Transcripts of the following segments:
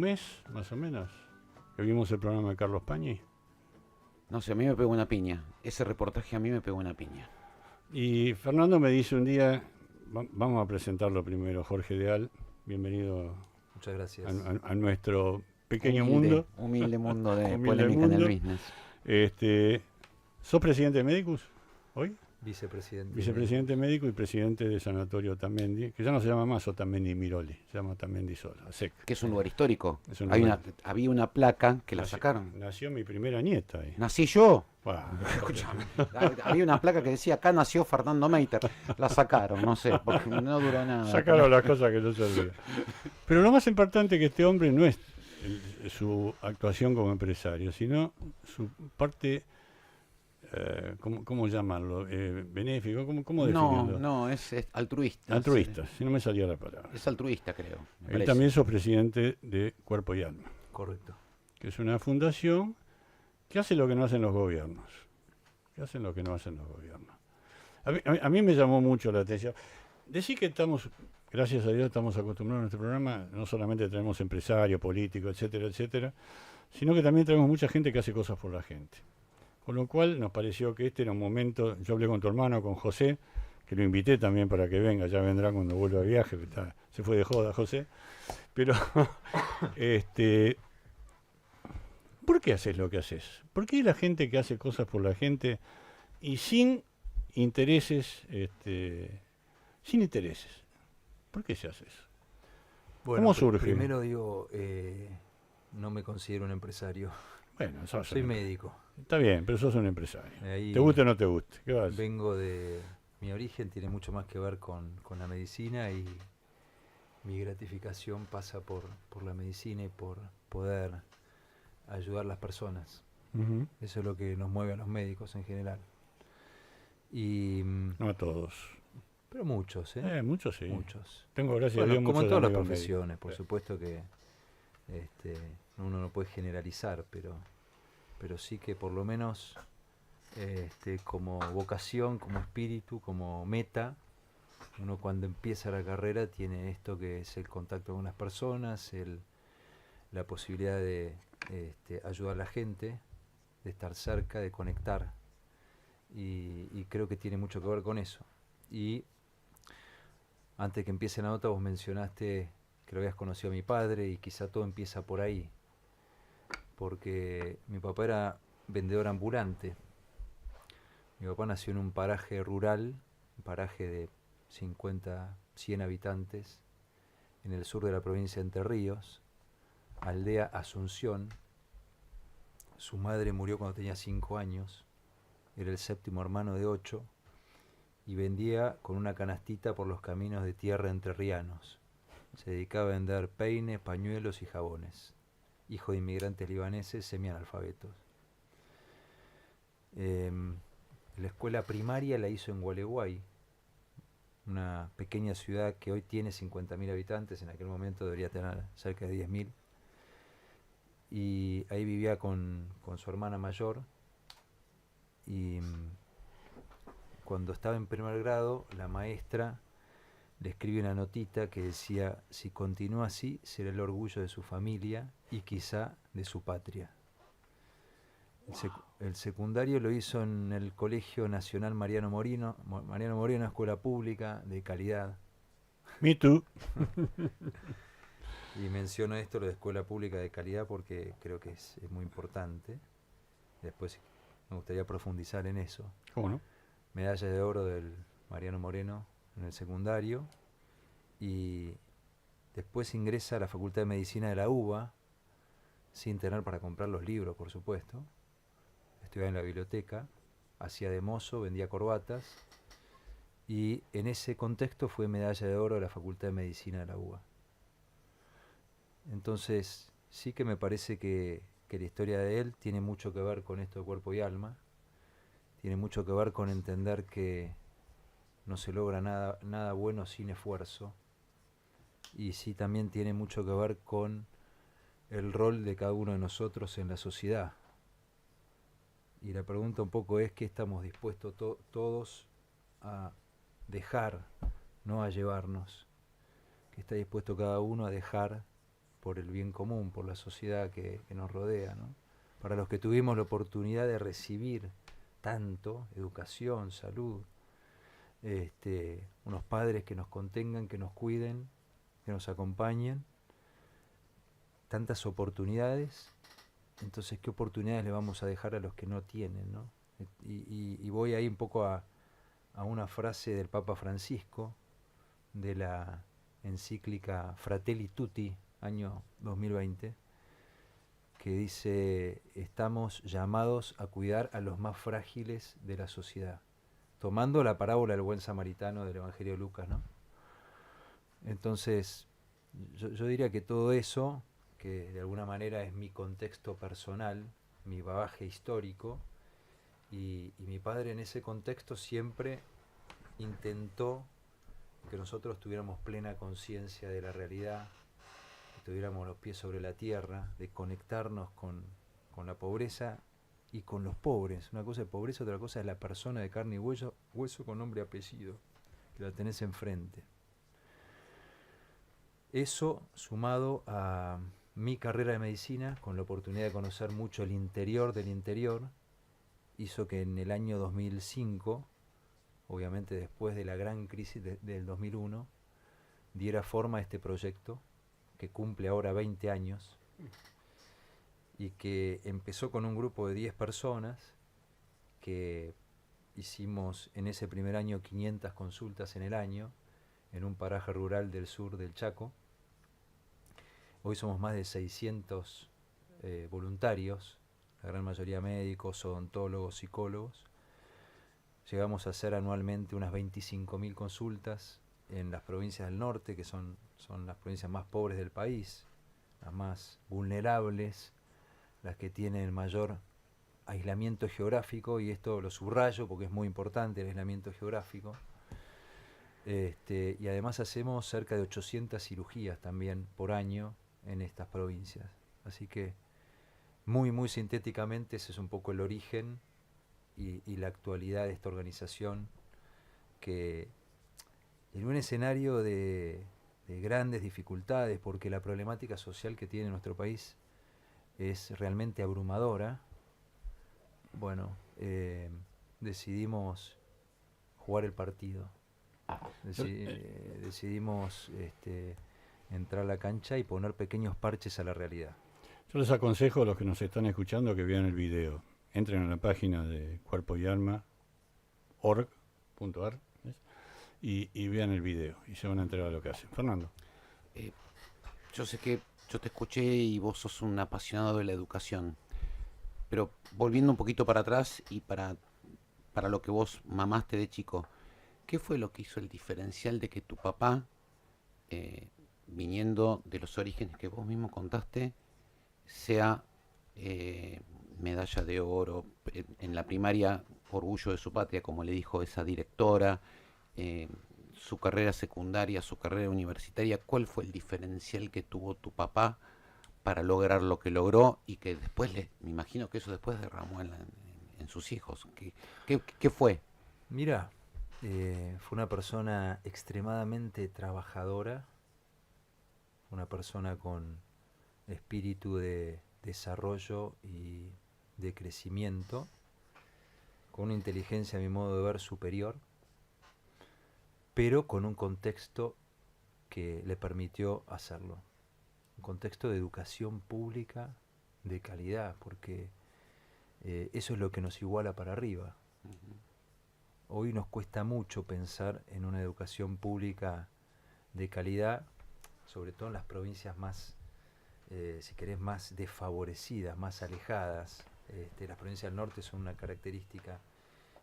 mes, más o menos, que vimos el programa de Carlos Pañi. No sé, a mí me pegó una piña. Ese reportaje a mí me pegó una piña. Y Fernando me dice un día, vamos a presentarlo primero, Jorge Deal, bienvenido Muchas gracias. a nuestro pequeño Humilde, mundo. humilde mundo de Humilde polémica en el mundo. business. ¿Sos presidente de Medicus hoy? Vicepresidente. Vicepresidente médico y presidente de Sanatorio Otamendi, que ya no se llama más Otamendi Miroli, se llama Otamendi sola, SEC. Que es un lugar histórico. Es un Hay lugar- había una placa que la Nació- sacaron. Nació mi primera nieta ahí. Nací yo. Buah. Escuchame. Había una placa que decía acá nació Fernando Meiter. La sacaron, no sé, porque no duró nada. Sacaron las cosas que no servían. Pero lo más importante que este hombre no es su actuación como empresario, sino su parte, ¿cómo llamarlo? Benéfico, ¿cómo definirlo? No, es altruista. Altruista, si no me salía la palabra. Es altruista, creo. me Él parece. también sos presidente de Cuerpo y Alma, Correcto. que es una fundación que hace lo que no hacen los gobiernos. Que hacen lo que no hacen los gobiernos. A mí me llamó mucho la atención. Decir que estamos, gracias a Dios, estamos acostumbrados a nuestro programa, no solamente tenemos empresarios, políticos, etcétera, etcétera, sino que también tenemos mucha gente que hace cosas por la gente. Con lo cual nos pareció que este era un momento, yo hablé con tu hermano, con José, que lo invité también para que venga, ya vendrá cuando vuelva de viaje, que se fue de joda José, pero ¿por qué haces lo que haces? ¿Por qué la gente que hace cosas por la gente y sin intereses, sin intereses? ¿Por qué se hace eso? Bueno, ¿Cómo surge? Primero digo, no me considero un empresario. Bueno, Soy médico. Está bien, pero sos un empresario. Ahí ¿Te guste o no te guste? ¿Qué vas a hacer? vengo de... Mi origen tiene mucho más que ver con la medicina y mi gratificación pasa por la medicina y por poder ayudar a las personas. Ujú. Eso es lo que nos mueve a los médicos en general. Y, No a todos. pero muchos, ¿eh? Muchos sí. Muchos. Tengo, gracias a Bueno, Dios, como en muchos todas las amigos profesiones, médicos. por supuesto que uno no puede generalizar, pero sí que por lo menos como vocación, como espíritu, como meta, uno cuando empieza la carrera tiene esto que es el contacto con las personas, la posibilidad de ayudar a la gente, de estar cerca, de conectar, y creo que tiene mucho que ver con eso. Y antes que empiece la nota vos mencionaste que lo habías conocido a mi padre y quizá todo empieza por ahí, porque mi papá era vendedor ambulante. Mi papá nació en un paraje rural, un paraje de 50, 100 habitantes, en el sur de la provincia de Entre Ríos, aldea Asunción. Su madre murió cuando tenía 5 años, era el séptimo hermano de 8, y vendía con una canastita por los caminos de tierra entrerrianos. Se dedicaba a vender peines, pañuelos y jabones. Hijo de inmigrantes libaneses semianalfabetos. La escuela primaria la hizo en Gualeguay, una pequeña ciudad que hoy tiene 50.000 habitantes, en aquel momento debería tener cerca de 10.000. Y ahí vivía con su hermana mayor. Y cuando estaba en primer grado, la maestra le escribió una notita que decía: si continúa así, será el orgullo de su familia y quizá de su patria. El secundario lo hizo en el Colegio Nacional Mariano Moreno, una escuela pública de calidad. Me too. Y menciono esto, lo de escuela pública de calidad, porque creo que es muy importante. Después me gustaría profundizar en eso. ¿Cómo no? Medalla de oro del Mariano Moreno en el secundario, y después ingresa a la Facultad de Medicina de la UBA, sin tener para comprar los libros, por supuesto. Estudiaba en la biblioteca, hacía de mozo, vendía corbatas, y en ese contexto fue medalla de oro de la Facultad de Medicina de la UBA. Entonces sí que me parece que la historia de él tiene mucho que ver con esto de cuerpo y alma, tiene mucho que ver con entender que no se logra nada bueno sin esfuerzo, y sí también tiene mucho que ver con el rol de cada uno de nosotros en la sociedad. Y la pregunta un poco es: ¿qué estamos dispuestos todos a dejar, no a llevarnos? ¿Qué está dispuesto cada uno a dejar por el bien común, por la sociedad que nos rodea, ¿no? Para los que tuvimos la oportunidad de recibir tanto, educación, salud, unos padres que nos contengan, que nos cuiden, que nos acompañen, tantas oportunidades. Entonces, ¿qué oportunidades le vamos a dejar a los que no tienen, ¿no? Y voy ahí un poco a una frase del Papa Francisco, de la encíclica Fratelli Tutti, año 2020, que dice: estamos llamados a cuidar a los más frágiles de la sociedad, tomando la parábola del buen samaritano del Evangelio de Lucas, ¿no? Entonces, yo diría que todo eso, que de alguna manera es mi contexto personal, mi bagaje histórico, y mi padre en ese contexto siempre intentó que nosotros tuviéramos plena conciencia de la realidad, que tuviéramos los pies sobre la tierra, de conectarnos con la pobreza y con los pobres. Una cosa es pobreza, otra cosa es la persona de carne y hueso con nombre y apellido, que la tenés enfrente. Eso, sumado a mi carrera de medicina, con la oportunidad de conocer mucho el interior del interior, hizo que en el año 2005, obviamente después de la gran crisis del 2001, diera forma a este proyecto, que cumple ahora 20 años, y que empezó con un grupo de 10 personas, que hicimos en ese primer año 500 consultas en el año, en un paraje rural del sur del Chaco. Hoy somos más de 600 voluntarios, la gran mayoría médicos, odontólogos, psicólogos. Llegamos a hacer anualmente unas 25.000 consultas en las provincias del norte, que son las provincias más pobres del país, las más vulnerables, las que tienen el mayor aislamiento geográfico, y esto lo subrayo porque es muy importante el aislamiento geográfico. Y además hacemos cerca de 800 cirugías también por año en estas provincias. Así que muy, muy sintéticamente ese es un poco el origen y la actualidad de esta organización, que en un escenario de grandes dificultades, porque la problemática social que tiene nuestro país es realmente abrumadora, bueno, decidimos jugar el partido. Decidimos entrar a la cancha y poner pequeños parches a la realidad. Yo les aconsejo a los que nos están escuchando que vean el video. Entren a la página de cuerpoyalma.org.ar y vean el video y se van a enterar de lo que hacen. Fernando. Yo sé que yo te escuché y vos sos un apasionado de la educación, pero volviendo un poquito para atrás y para lo que vos mamaste de chico, ¿qué fue lo que hizo el diferencial de que tu papá, viniendo de los orígenes que vos mismo contaste, sea medalla de oro en la primaria, orgullo de su patria, como le dijo esa directora, su carrera secundaria, su carrera universitaria? ¿Cuál fue el diferencial que tuvo tu papá para lograr lo que logró y que después, me imagino que eso después derramó en sus hijos? ¿Qué fue? Mira, fue una persona extremadamente trabajadora, una persona con espíritu de desarrollo y de crecimiento, con una inteligencia, a mi modo de ver, superior, pero con un contexto que le permitió hacerlo. Un contexto de educación pública de calidad, porque eso es lo que nos iguala para arriba. Hoy nos cuesta mucho pensar en una educación pública de calidad, sobre todo en las provincias más, si querés, más desfavorecidas, más alejadas. Las provincias del norte son una característica.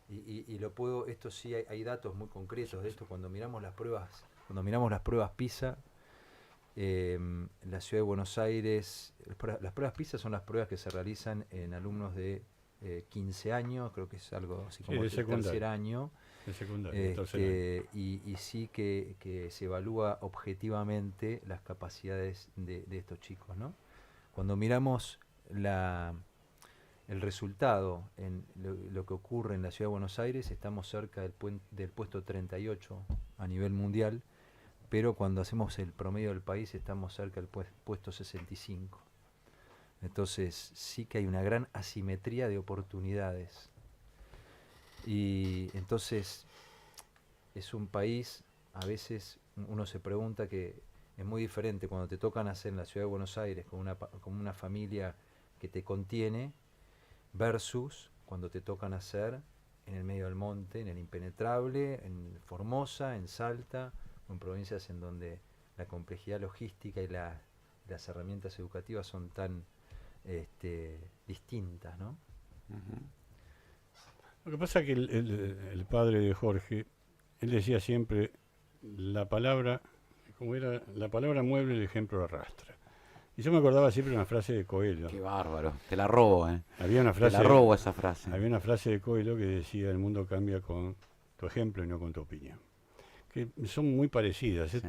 Y esto sí, hay datos muy concretos de esto. Cuando miramos las pruebas PISA, la ciudad de Buenos Aires, las pruebas PISA son las pruebas que se realizan en alumnos de 15 años, creo que es algo así como el tercer año. Y sí que se evalúa objetivamente las capacidades de estos chicos, ¿no? Cuando miramos el resultado en lo que ocurre en la ciudad de Buenos Aires, estamos cerca del puesto 38 a nivel mundial, pero cuando hacemos el promedio del país estamos cerca del puesto 65. Entonces sí que hay una gran asimetría de oportunidades. Y entonces es un país, a veces uno se pregunta que es muy diferente cuando te toca nacer en la ciudad de Buenos Aires con una familia que te contiene versus cuando te toca nacer en el medio del monte, en el impenetrable, en Formosa, en Salta, o en provincias en donde la complejidad logística y las herramientas educativas son tan distintas, ¿no? Ujú. Lo que pasa es que el padre de Jorge, él decía siempre, la palabra, como era, la palabra mueble, el ejemplo arrastra. Y yo me acordaba siempre de una frase de Coelho. Qué bárbaro. Te la robo, ¿eh? Había una Te frase, la robo esa frase. había una frase de Coelho que decía, el mundo cambia con tu ejemplo y no con tu opinión. Que son muy parecidas. Sí.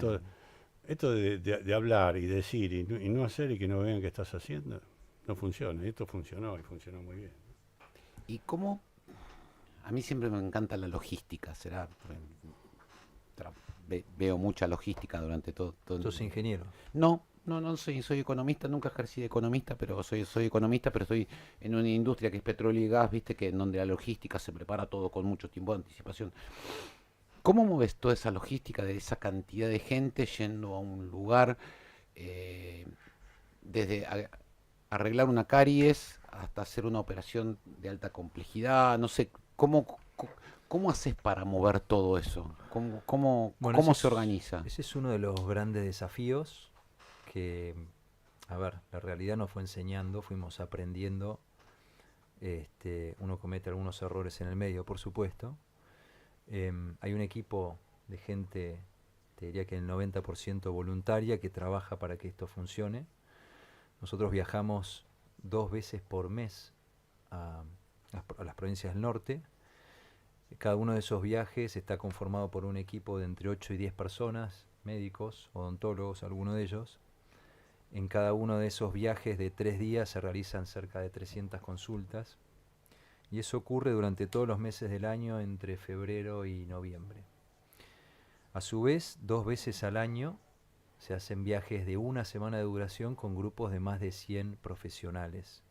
Esto de hablar y decir y no hacer y que no vean qué estás haciendo, no funciona. Y esto funcionó y funcionó muy bien. ¿Y cómo? A mí siempre me encanta la logística, será. Veo mucha logística durante todo. ¿Sos ingeniero? No soy economista, nunca ejercí de economista, pero soy economista, pero estoy en una industria que es petróleo y gas, viste, que en donde la logística se prepara todo con mucho tiempo de anticipación. ¿Cómo mueves toda esa logística de esa cantidad de gente yendo a un lugar, eh, desde arreglar una caries hasta hacer una operación de alta complejidad? No sé, ¿cómo haces para mover todo eso? Bueno, ¿Cómo se organiza? Ese es uno de los grandes desafíos que, a ver, la realidad nos fue enseñando, fuimos aprendiendo. Uno comete algunos errores en el medio, por supuesto. Hay un equipo de gente, te diría que el 90% voluntaria, que trabaja para que esto funcione. Nosotros viajamos 2 veces por mes a las provincias del norte. Cada uno de esos viajes está conformado por un equipo de entre 8 y 10 personas, médicos, odontólogos, algunos de ellos. En cada uno de esos viajes de 3 días se realizan cerca de 300 consultas. Y eso ocurre durante todos los meses del año entre febrero y noviembre. A su vez, 2 veces al año se hacen viajes de 1 semana de duración con grupos de más de 100 profesionales.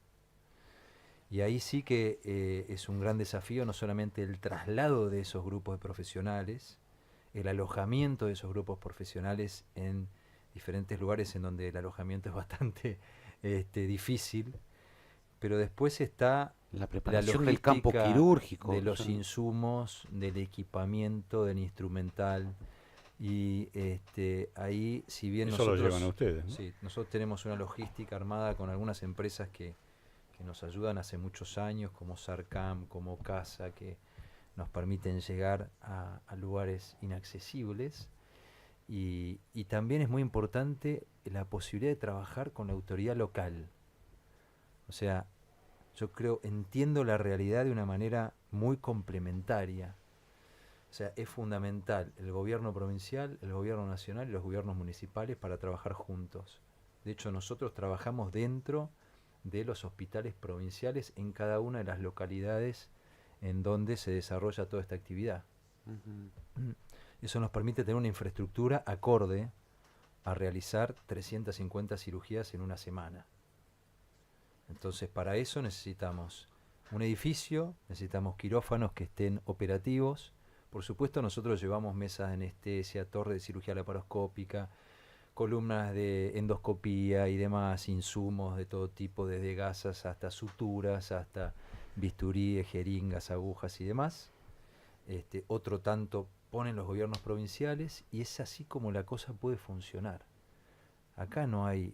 Y ahí sí que es un gran desafío, no solamente el traslado de esos grupos de profesionales, el alojamiento de esos grupos profesionales en diferentes lugares en donde el alojamiento es bastante difícil, pero después está La preparación del campo quirúrgico. de los insumos, del equipamiento, del instrumental. Y ahí, si bien Eso nosotros, lo llevan a ustedes, ¿no? sí, nosotros tenemos una logística armada con algunas empresas que nos ayudan hace muchos años, como Sarcam, como Casa, que nos permiten llegar a lugares inaccesibles. Y también es muy importante la posibilidad de trabajar con la autoridad local. O sea, yo entiendo la realidad de una manera muy complementaria. O sea, es fundamental el gobierno provincial, el gobierno nacional y los gobiernos municipales para trabajar juntos. De hecho, nosotros trabajamos dentro de los hospitales provinciales en cada una de las localidades en donde se desarrolla toda esta actividad. Uh-huh. Eso nos permite tener una infraestructura acorde a realizar 350 cirugías en una semana. Entonces, para eso necesitamos un edificio, necesitamos quirófanos que estén operativos. Por supuesto, nosotros llevamos mesas de anestesia, torre de cirugía laparoscópica, columnas de endoscopía y demás, insumos de todo tipo, desde gasas hasta suturas, hasta bisturíes, jeringas, agujas y demás. Otro tanto ponen los gobiernos provinciales y es así como la cosa puede funcionar. Acá no hay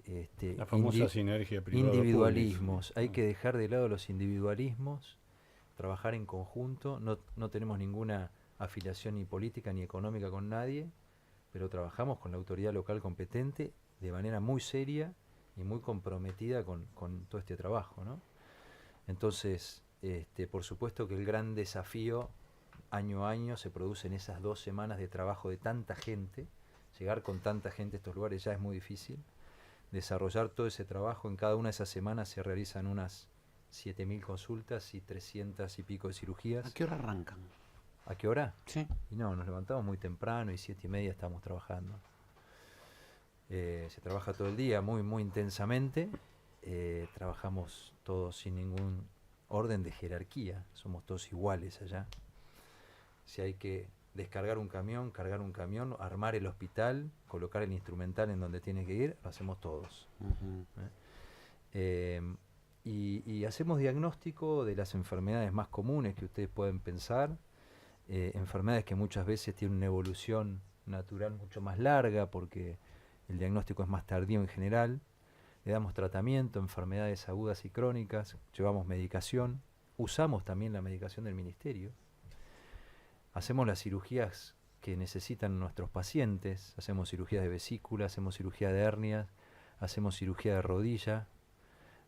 la famosa sinergia individualismos, hay que dejar de lado los individualismos, trabajar en conjunto, no tenemos ninguna afiliación ni política ni económica con nadie, pero trabajamos con la autoridad local competente de manera muy seria y muy comprometida con todo este trabajo, ¿no? Entonces, por supuesto que el gran desafío año a año se produce en esas 2 semanas de trabajo de tanta gente. Llegar con tanta gente a estos lugares ya es muy difícil. Desarrollar todo ese trabajo, en cada una de esas semanas se realizan unas 7.000 consultas y 300 y pico de cirugías. ¿A qué hora arrancan? ¿A qué hora? Sí. Y no, nos levantamos muy temprano y 7:30 estamos trabajando. Se trabaja todo el día muy, muy intensamente. Trabajamos todos sin ningún orden de jerarquía, somos todos iguales allá. Si hay que descargar un camión, cargar un camión, armar el hospital, colocar el instrumental en donde tiene que ir, lo hacemos todos. Y hacemos diagnóstico de las enfermedades más comunes que ustedes pueden pensar, enfermedades que muchas veces tienen una evolución natural mucho más larga porque el diagnóstico es más tardío en general. Le damos tratamiento, enfermedades agudas y crónicas, llevamos medicación, usamos también la medicación del ministerio, hacemos las cirugías que necesitan nuestros pacientes, hacemos cirugías de vesícula, hacemos cirugía de hernias, hacemos cirugía de rodilla,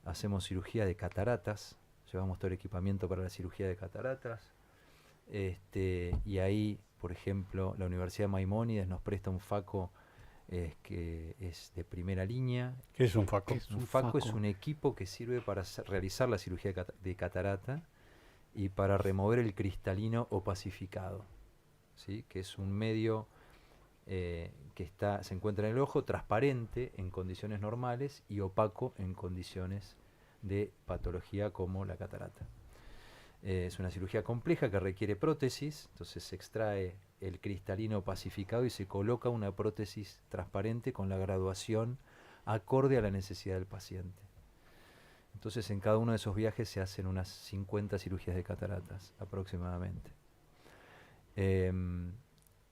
hacemos cirugía de cataratas, llevamos todo el equipamiento para la cirugía de cataratas, y ahí, por ejemplo, la Universidad Maimónides nos presta un FACO que es de primera línea. ¿Qué es un FACO? Un FACO es un equipo que sirve para realizar la cirugía de catarata y para remover el cristalino opacificado, ¿sí? Que es un medio que se encuentra en el ojo, transparente en condiciones normales y opaco en condiciones de patología como la catarata. Es una cirugía compleja que requiere prótesis, entonces se extrae el cristalino opacificado y se coloca una prótesis transparente con la graduación acorde a la necesidad del paciente. Entonces en cada uno de esos viajes se hacen unas 50 cirugías de cataratas aproximadamente.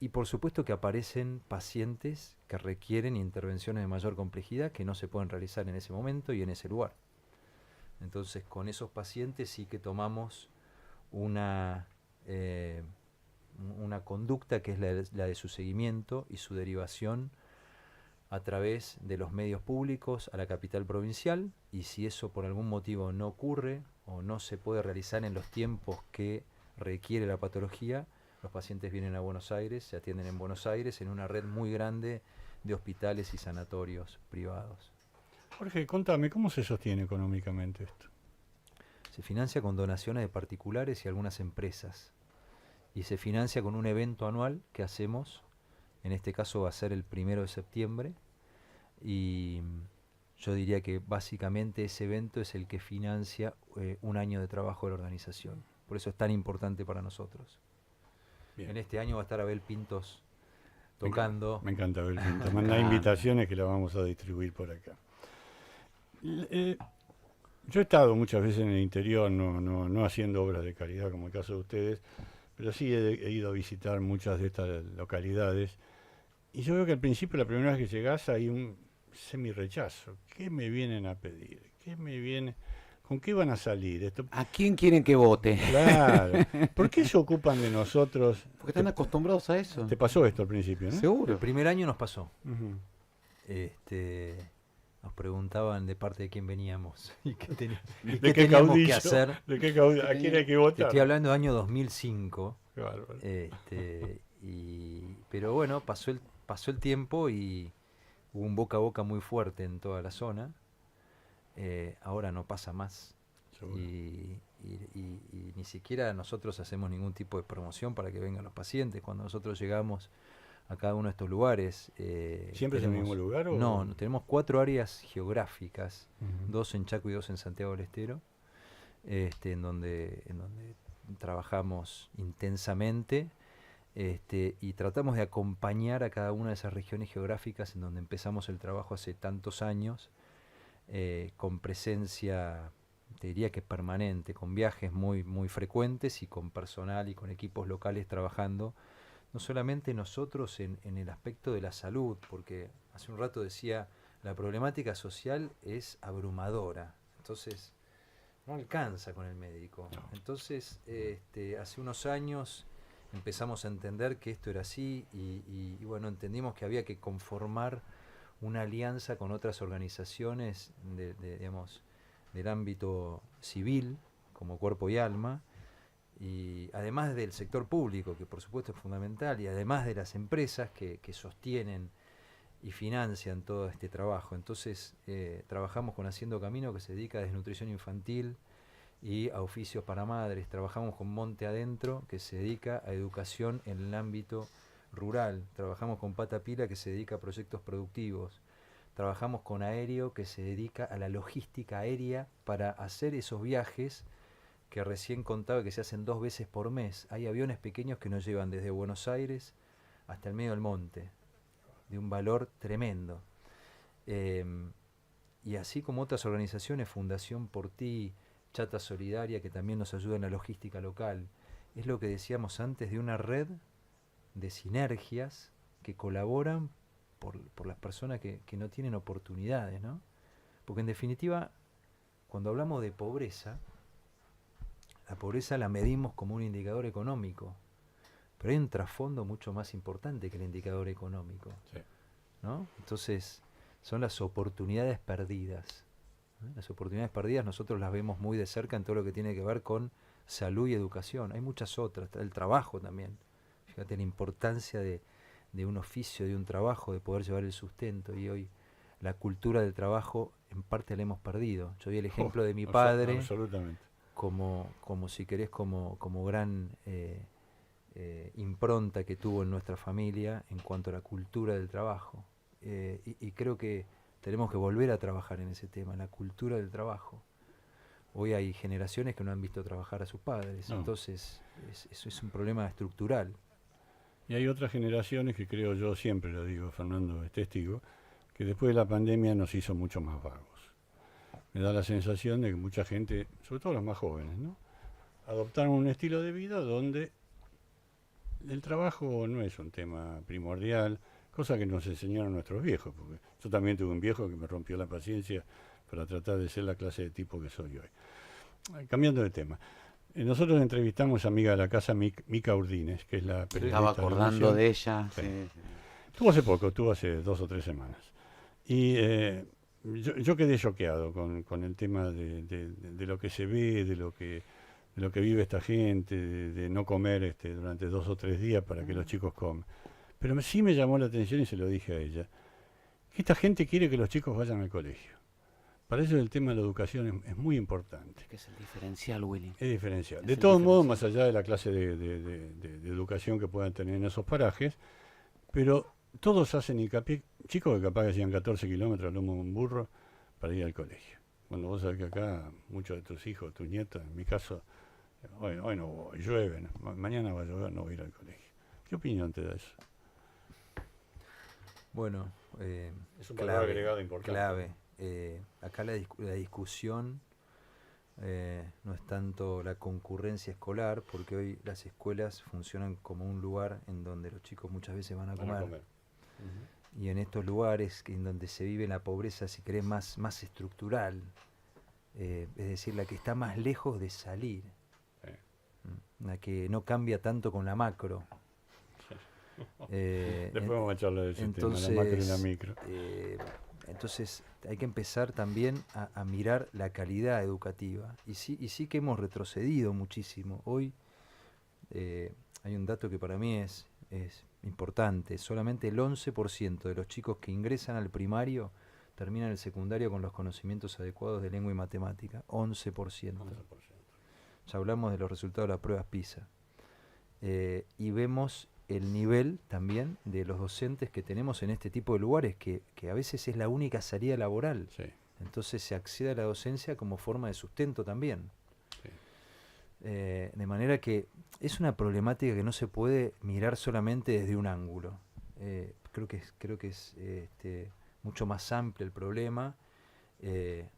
Y por supuesto que aparecen pacientes que requieren intervenciones de mayor complejidad que no se pueden realizar en ese momento y en ese lugar. Entonces con esos pacientes sí que tomamos una conducta que es la de su seguimiento y su derivación a través de los medios públicos a la capital provincial, y si eso por algún motivo no ocurre o no se puede realizar en los tiempos que requiere la patología, los pacientes vienen a Buenos Aires, se atienden en Buenos Aires en una red muy grande de hospitales y sanatorios privados. Jorge, contame, ¿cómo se sostiene económicamente esto? Se financia con donaciones de particulares y algunas empresas, y se financia con un evento anual que hacemos. En este caso va a ser el 1 de septiembre, y yo diría que básicamente ese evento es el que financia un año de trabajo de la organización. Por eso es tan importante para nosotros. Bien. En este año va a estar Abel Pintos tocando. Me encanta Abel Pintos. Manda invitaciones que las vamos a distribuir por acá. Yo he estado muchas veces en el interior, no haciendo obras de caridad como el caso de ustedes, pero sí he ido a visitar muchas de estas localidades. Y yo veo que al principio, la primera vez que llegás, hay un semi-rechazo. ¿Qué me vienen a pedir? ¿Con qué van a salir? ¿A quién quieren que vote? Claro. ¿Por qué se ocupan de nosotros? Porque están acostumbrados a eso. Te pasó esto al principio, ¿no? Seguro. El primer año nos pasó. Uh-huh. Nos preguntaban de parte de quién veníamos y qué teníamos caudillo, que hacer. ¿De qué caudillo? ¿A quién hay que votar? Te estoy hablando del año 2005. Qué bárbaro. Pero bueno, pasó el tiempo y hubo un boca a boca muy fuerte en toda la zona. Ahora no pasa más. Y ni siquiera nosotros hacemos ningún tipo de promoción para que vengan los pacientes. Cuando nosotros llegamos a cada uno de estos lugares. ¿Siempre es el mismo lugar? ¿O? No, tenemos 4 áreas geográficas, 2 en Chaco y 2 en Santiago del Estero, en donde trabajamos intensamente, y tratamos de acompañar a cada una de esas regiones geográficas en donde empezamos el trabajo hace tantos años, con presencia, te diría que permanente, con viajes muy, muy frecuentes y con personal y con equipos locales trabajando. No solamente nosotros en el aspecto de la salud, porque hace un rato decía, la problemática social es abrumadora, entonces no alcanza con el médico. Entonces, hace unos años empezamos a entender que esto era así y bueno, entendimos que había que conformar una alianza con otras organizaciones del ámbito civil, como Cuerpo y Alma, y además del sector público, que por supuesto es fundamental, y además de las empresas que sostienen y financian todo este trabajo. Entonces trabajamos con Haciendo Camino, que se dedica a desnutrición infantil y a oficios para madres. Trabajamos con Monte Adentro, que se dedica a educación en el ámbito rural. Trabajamos con Pata Pila, que se dedica a proyectos productivos. trabajamos con Aéreo, que se dedica a la logística aérea para hacer esos viajes que recién contaba que se hacen 2 veces por mes. Hay aviones pequeños que nos llevan desde Buenos Aires hasta el medio del monte, de un valor tremendo. Y así como otras organizaciones, Fundación Por Ti, Chata Solidaria, que también nos ayuda en la logística local. Es lo que decíamos antes de una red de sinergias que colaboran por las personas que no tienen oportunidades, ¿no? Porque en definitiva, cuando hablamos de pobreza, la pobreza la medimos como un indicador económico, pero hay un trasfondo mucho más importante que el indicador económico, Sí. ¿no? Entonces, son las oportunidades perdidas. Las oportunidades perdidas nosotros las vemos muy de cerca en todo lo que tiene que ver con salud y educación. Hay muchas otras, el trabajo también. Fíjate la importancia de un oficio, de un trabajo, de poder llevar el sustento. Y hoy la cultura del trabajo en parte la hemos perdido. Yo vi el ejemplo de mi padre Absolutamente. como si querés, como gran impronta que tuvo en nuestra familia en cuanto a la cultura del trabajo. Y creo que tenemos que volver a trabajar en ese tema, en la cultura del trabajo. Hoy hay generaciones que no han visto trabajar a sus padres, No. entonces eso es un problema estructural. Y hay otras generaciones que creo yo, siempre lo digo, Fernando es testigo, que después de la pandemia nos hizo mucho más vagos. Me da la sensación de que mucha gente, sobre todo los más jóvenes, ¿no?, adoptaron un estilo de vida donde el trabajo no es un tema primordial, cosa que nos enseñaron nuestros viejos, porque yo también tuve un viejo que me rompió la paciencia para tratar de ser la clase de tipo que soy hoy. Cambiando de tema. Nosotros entrevistamos a amiga de la casa, Mica Urdines, que es la periodista. Estaba acordando Nación. de ella. Sí. Sí. Estuvo hace poco, estuvo hace 2 o 3 semanas. Y yo quedé choqueado con el tema de lo que se ve, de lo que vive esta gente, de no comer durante 2 o 3 días para que los chicos coman. Pero sí me llamó la atención, y se lo dije a ella, que esta gente quiere que los chicos vayan al colegio. Para eso el tema de la educación es muy importante. Es que es el diferencial, Willy. Es diferencial. Es De el todos modos, diferencial. más allá de la clase de educación que puedan tener en esos parajes, pero todos hacen hincapié, chicos que capaz que hacían 14 kilómetros al lomo de un burro para ir al colegio. Cuando vos sabés que acá muchos de tus hijos, tus nietos, en mi caso, hoy no voy, llueve, mañana va a llover, no voy a ir al colegio. ¿Qué opinión te da eso? Bueno, Es un valor agregado importante. clave. Acá la discusión no es tanto la concurrencia escolar, porque hoy las escuelas funcionan como un lugar en donde los chicos muchas veces van a comer. Ujú. Y en estos lugares en donde se vive la pobreza, si querés, más estructural, es decir, la que está más lejos de salir, la que no cambia tanto con la macro. Después vamos a charlar de ese entonces, tema, la macro y la micro. Entonces hay que empezar también a mirar la calidad educativa. Y sí que hemos retrocedido muchísimo. Hoy hay un dato que para mí es importante. Solamente el 11% de los chicos que ingresan al primario terminan el secundario con los conocimientos adecuados de lengua y matemática. 11%. Ya hablamos de los resultados de las pruebas PISA. Y vemos el nivel también de los docentes que tenemos en este tipo de lugares, que a veces es la única salida laboral. Sí. Entonces se accede a la docencia como forma de sustento también. Sí. De manera que es una problemática que no se puede mirar solamente desde un ángulo. Creo que es mucho más amplio el problema.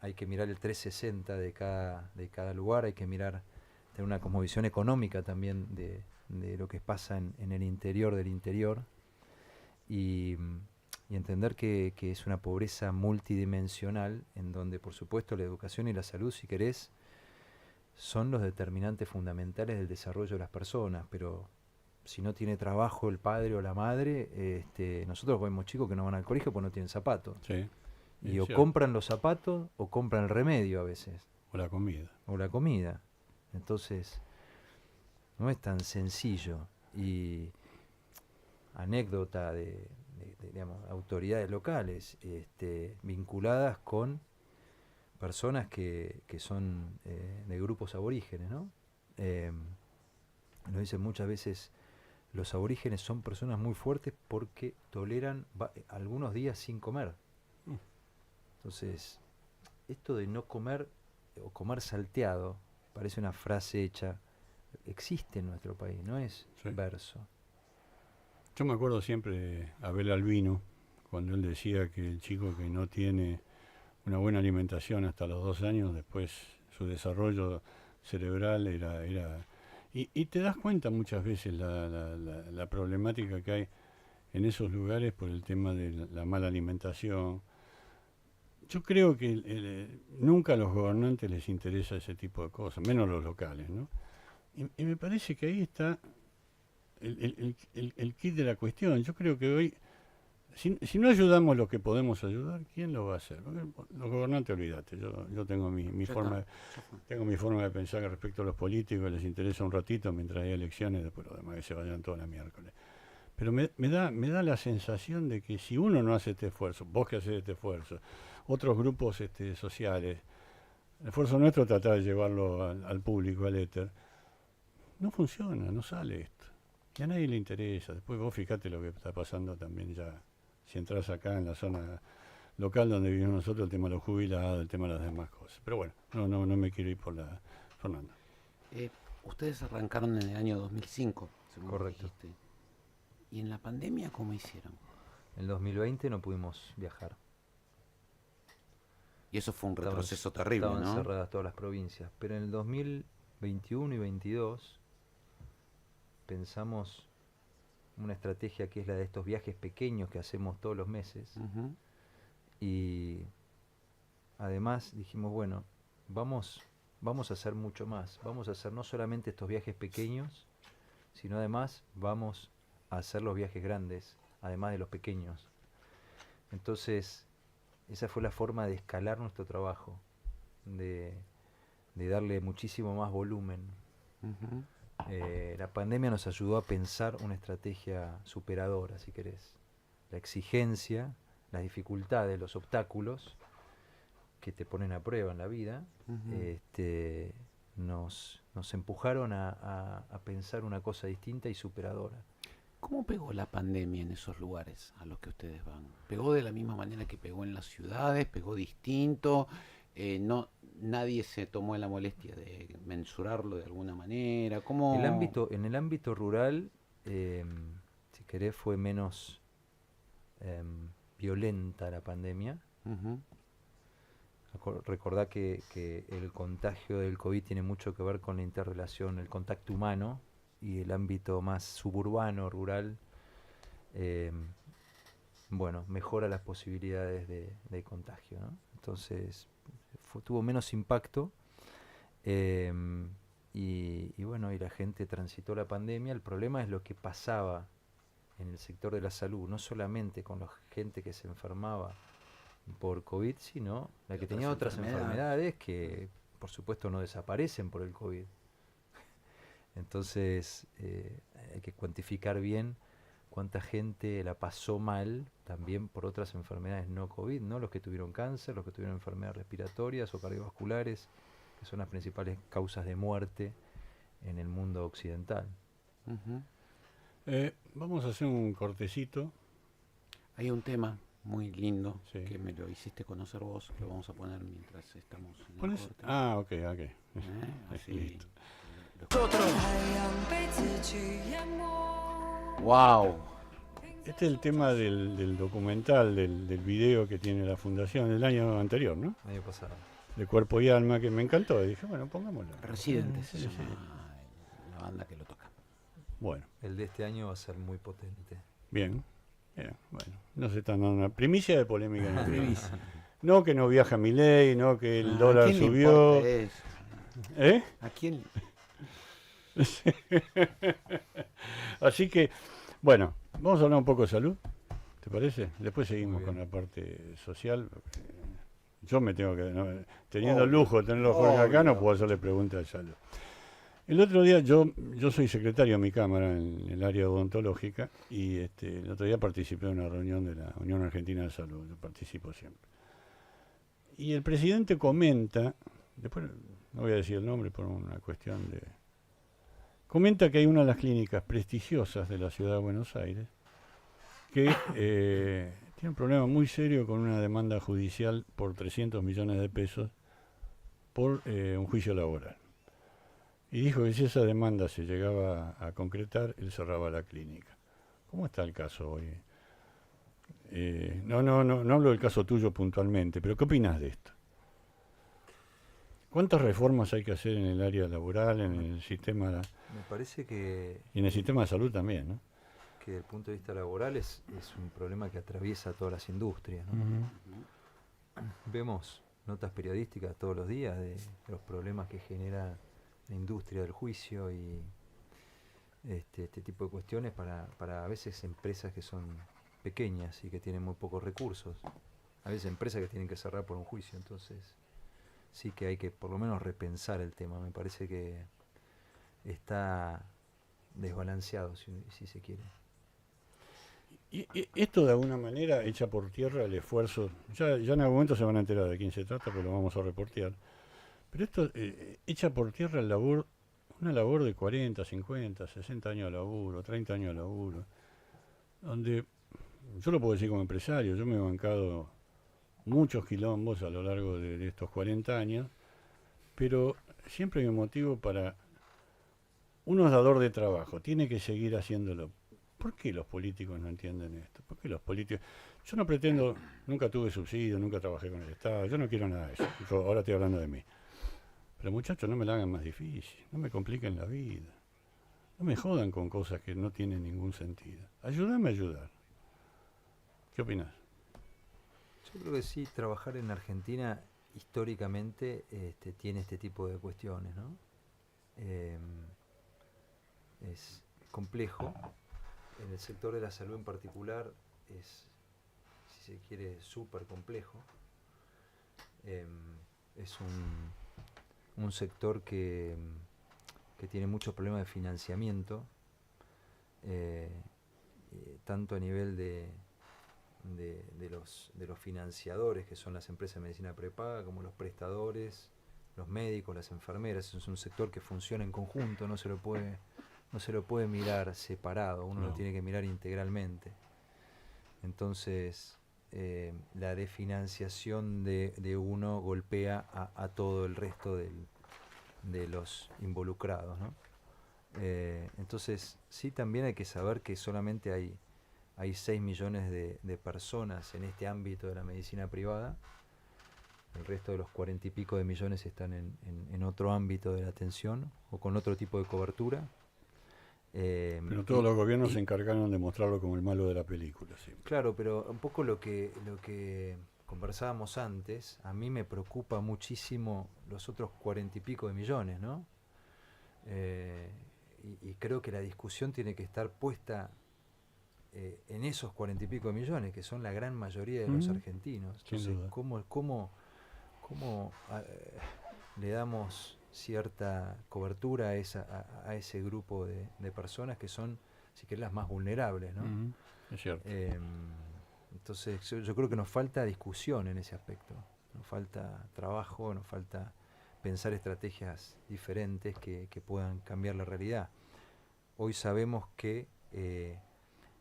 Hay que mirar el 360 de cada lugar, hay que mirar, tener una cosmovisión económica también de lo que pasa en el interior del interior, y entender que es una pobreza multidimensional, en donde por supuesto la educación y la salud, si querés, son los determinantes fundamentales del desarrollo de las personas, pero si no tiene trabajo el padre o la madre, nosotros vemos chicos que no van al colegio porque no tienen zapatos. Sí. Y o cierto. compran los zapatos o compran el remedio a veces, O la comida. o la comida. Entonces, no es tan sencillo. Y anécdota de digamos, autoridades locales vinculadas con personas que son de grupos aborígenes, ¿no? Nos dicen muchas veces, los aborígenes son personas muy fuertes porque toleran algunos días sin comer. Entonces, esto de no comer o comer salteado, parece una frase hecha, existe en nuestro país, no es Sí. verso. Yo me acuerdo siempre de Abel Albino, cuando él decía que el chico que no tiene una buena alimentación hasta los 2 años, después su desarrollo cerebral era. Y te das cuenta muchas veces la problemática que hay en esos lugares por el tema de la mala alimentación. Yo creo que nunca a los gobernantes les interesa ese tipo de cosas, menos los locales, ¿no? Y me parece que ahí está el kit de la cuestión. Yo creo que hoy, si no ayudamos lo que podemos ayudar, ¿quién lo va a hacer? Los gobernantes, olvídate. Yo tengo mi Ya forma, está, ya fue. tengo mi forma de pensar respecto a los políticos, les interesa un ratito mientras hay elecciones, después los demás que se vayan todas las miércoles. Pero me da la sensación de que si uno no hace este esfuerzo, vos que haces este esfuerzo, otros grupos sociales, el esfuerzo nuestro es tratar de llevarlo al público, al éter, no funciona, no sale esto. Y a nadie le interesa. Después vos fijate lo que está pasando también ya, si entras acá en la zona local donde vivimos nosotros, el tema de los jubilados, el tema de las demás cosas. Pero bueno, no me quiero ir por la... Fernando. Ustedes arrancaron en el año 2005, según Correcto. dijiste. ¿Y en la pandemia cómo hicieron? En el 2020 no pudimos viajar. Y eso fue un Estaban- retroceso terrible, Estaban ¿no? cerradas todas las provincias. Pero en el 2021 y 2022 pensamos una estrategia que es la de estos viajes pequeños que hacemos todos los meses. Ujú. Y además dijimos, bueno, vamos a hacer mucho más. Vamos a hacer no solamente estos viajes pequeños, sino además vamos a hacer los viajes grandes, además de los pequeños. Entonces, esa fue la forma de escalar nuestro trabajo, de darle muchísimo más volumen. Ujú. La pandemia nos ayudó a pensar una estrategia superadora, si querés. La exigencia, las dificultades, los obstáculos que te ponen a prueba en la vida, Ujú. nos empujaron a pensar una cosa distinta y superadora. ¿Cómo pegó la pandemia en esos lugares a los que ustedes van? ¿Pegó de la misma manera que pegó en las ciudades? ¿Pegó distinto? Nadie se tomó la molestia de mensurarlo de alguna manera. ¿Cómo? En el ámbito rural, si querés, fue menos violenta la pandemia. Ujú. Recordá que el contagio del COVID tiene mucho que ver con la interrelación, el contacto humano, y el ámbito más suburbano, rural, mejora las posibilidades de contagio, ¿no? Entonces, tuvo menos impacto, y la gente transitó la pandemia. El problema es lo que pasaba en el sector de la salud, no solamente con la gente que se enfermaba por COVID, sino la que tenía otras enfermedades que por supuesto no desaparecen por el COVID. Entonces hay que cuantificar bien cuánta gente la pasó mal también por otras enfermedades no COVID, ¿no? Los que tuvieron cáncer, los que tuvieron enfermedades respiratorias o cardiovasculares, que son las principales causas de muerte en el mundo occidental. Ujú. Vamos a hacer un cortecito. Hay un tema muy lindo Sí. que me lo hiciste conocer vos, lo vamos a poner mientras estamos en el ¿Pones? corte. Ok. Así Listo. ¡Wow! Este es el tema del documental, del video que tiene la fundación del año anterior, ¿no? El año pasado. De Cuerpo y Alma, que me encantó. Y dije, bueno, pongámoslo. Residentes se Sí, llama la banda que lo toca. Bueno, El de este año va a ser muy potente. bien. Bueno, no se están dando una primicia de polémica en el programa. Primicia. No que no viaja Milei, no que el dólar ¿A quién le subió. importa eso? ¿Eh? ¿A quién? Así que, bueno, vamos a hablar un poco de salud, ¿te parece? Después seguimos Muy con bien. la parte social. Yo me tengo que, teniendo el Obvio, lujo de tenerlo Jorge acá, no obvio. puedo hacerle preguntas de salud. El otro día, yo soy secretario de mi cámara en el área odontológica, y el otro día participé en una reunión de la Unión Argentina de Salud, yo participo siempre. Y el presidente comenta, después no voy a decir el nombre por una cuestión de... Comenta que hay una de las clínicas prestigiosas de la ciudad de Buenos Aires que tiene un problema muy serio con una demanda judicial por 300 millones de pesos por un juicio laboral. Y dijo que si esa demanda se llegaba a concretar, él cerraba la clínica. ¿Cómo está el caso hoy? No hablo del caso tuyo puntualmente, pero ¿qué opinas de esto? ¿Cuántas reformas hay que hacer en el área laboral, en el sistema Me parece que, y en el sistema de salud también, ¿no? que desde el punto de vista laboral es un problema que atraviesa todas las industrias, ¿no? Vemos notas periodísticas todos los días de los problemas que genera la industria del juicio y este tipo de cuestiones para a veces empresas que son pequeñas y que tienen muy pocos recursos. A veces empresas que tienen que cerrar por un juicio, entonces sí que hay que por lo menos repensar el tema. Me parece que está desbalanceado, si se quiere. Y esto de alguna manera echa por tierra el esfuerzo, ya en algún momento se van a enterar de quién se trata, pero lo vamos a reportear, pero esto echa por tierra una labor de 40, 50, 60 años de laburo, 30 años de laburo, donde yo lo puedo decir como empresario, yo me he bancado muchos quilombos a lo largo de estos 40 años, pero siempre hay un motivo para... Uno es dador de trabajo, tiene que seguir haciéndolo. ¿Por qué los políticos no entienden esto? ¿Por qué los políticos...? Yo no pretendo, nunca tuve subsidio, nunca trabajé con el Estado, yo no quiero nada de eso. Ahora estoy hablando de mí. Pero muchachos, no me la hagan más difícil, no me compliquen la vida. No me jodan con cosas que no tienen ningún sentido. Ayúdame a ayudar. ¿Qué opinas? Yo creo que sí, trabajar en Argentina históricamente tiene este tipo de cuestiones, ¿no? Es complejo. En el sector de la salud en particular es, si se quiere, súper complejo. Es un sector que tiene muchos problemas de financiamiento, tanto a nivel de los financiadores, que son las empresas de medicina prepaga, como los prestadores, los médicos, las enfermeras. Es un sector que funciona en conjunto, no se lo puede mirar separado, uno lo tiene que mirar integralmente. Entonces la desfinanciación de uno golpea a todo el resto de los involucrados, ¿no? Entonces sí, también hay que saber que solamente hay 6 millones de personas en este ámbito de la medicina privada. El resto de los 40 y pico de millones están en otro ámbito de la atención o con otro tipo de cobertura. Pero todos los gobiernos se encargaron de mostrarlo como el malo de la película. Sí. Claro, pero un poco lo que conversábamos antes, a mí me preocupa muchísimo los otros 40 y pico de millones, ¿no? Y creo que la discusión tiene que estar puesta en esos 40 y pico de millones, que son la gran mayoría de los argentinos. Entonces, ¿cómo le damos cierta cobertura a ese grupo de personas que son, si querés, las más vulnerables, ¿no? Es cierto. Entonces yo creo que nos falta discusión en ese aspecto, nos falta trabajo, nos falta pensar estrategias diferentes que puedan cambiar la realidad. Hoy sabemos que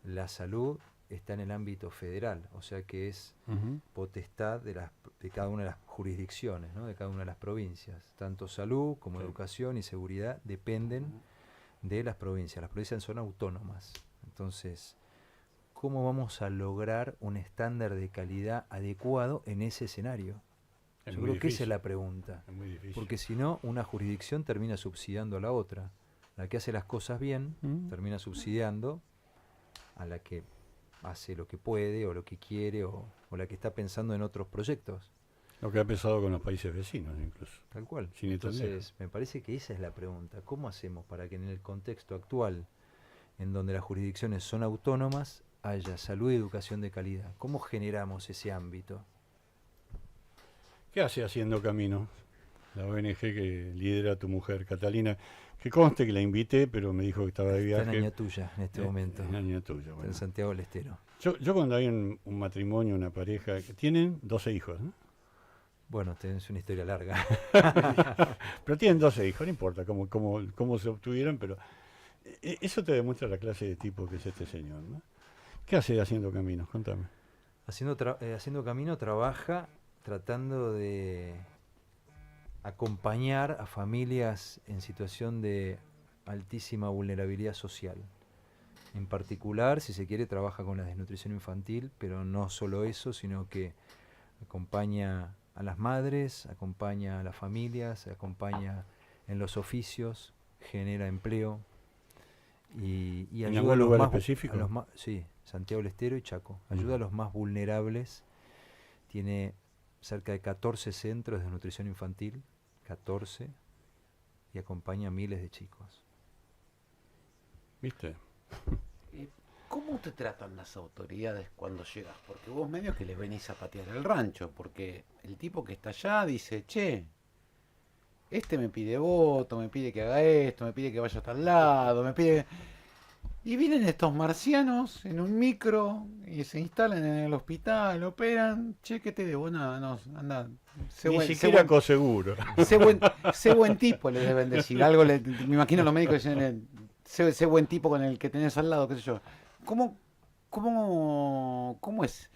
la salud está en el ámbito federal, o sea que es potestad de cada una de las jurisdicciones, ¿no? De cada una de las provincias. Tanto salud como educación y seguridad dependen de las provincias. Las provincias son autónomas. Entonces, ¿cómo vamos a lograr un estándar de calidad adecuado en ese escenario? Yo creo que esa es la pregunta. Es muy difícil. Porque si no, una jurisdicción termina subsidiando a la otra. La que hace las cosas bien termina subsidiando a la que hace lo que puede o lo que quiere o la que está pensando en otros proyectos. Lo que ha pensado con los países vecinos incluso. Tal cual. Sin Entonces, me parece que esa es la pregunta. ¿Cómo hacemos para que en el contexto actual, en donde las jurisdicciones son autónomas, haya salud y educación de calidad? ¿Cómo generamos ese ámbito? ¿Qué hace Haciendo Camino? La ONG que lidera tu mujer, Catalina, que conste que la invité, pero me dijo que estaba de viaje. Está en Aña Tuya en este momento. En Aña Tuya, Está bueno. en Santiago del Estero. Yo cuando hay un matrimonio, una pareja, que tienen 12 hijos, ¿no? Bueno, es una historia larga. Pero tienen 12 hijos, no importa cómo se obtuvieron, pero eso te demuestra la clase de tipo que es este señor, ¿no? ¿Qué hace Haciendo Caminos? Contame. Haciendo Camino trabaja tratando de acompañar a familias en situación de altísima vulnerabilidad social. En particular, si se quiere, trabaja con la desnutrición infantil, pero no solo eso, sino que acompaña a las madres, acompaña a las familias, acompaña en los oficios, genera empleo y ¿En ayuda algún a los lugar más, específico? sí, Santiago del Estero y Chaco. Ayuda a los más vulnerables. Tiene cerca de 14 centros de nutrición infantil, 14, y acompaña a miles de chicos. ¿Viste? ¿Cómo te tratan las autoridades cuando llegas? Porque vos medio que les venís a patear el rancho, porque el tipo que está allá dice, che, este me pide voto, me pide que haga esto, me pide que vaya a tal lado, me pide... Y vienen estos marcianos en un micro y se instalan en el hospital, operan, che, ¿qué te debo? Nada, no, anda, Ni siquiera coseguro. sé buen tipo, le deben decir. Algo me imagino los médicos dicen, sé buen tipo con el que tenés al lado, qué sé yo. ¿Cómo, cómo es?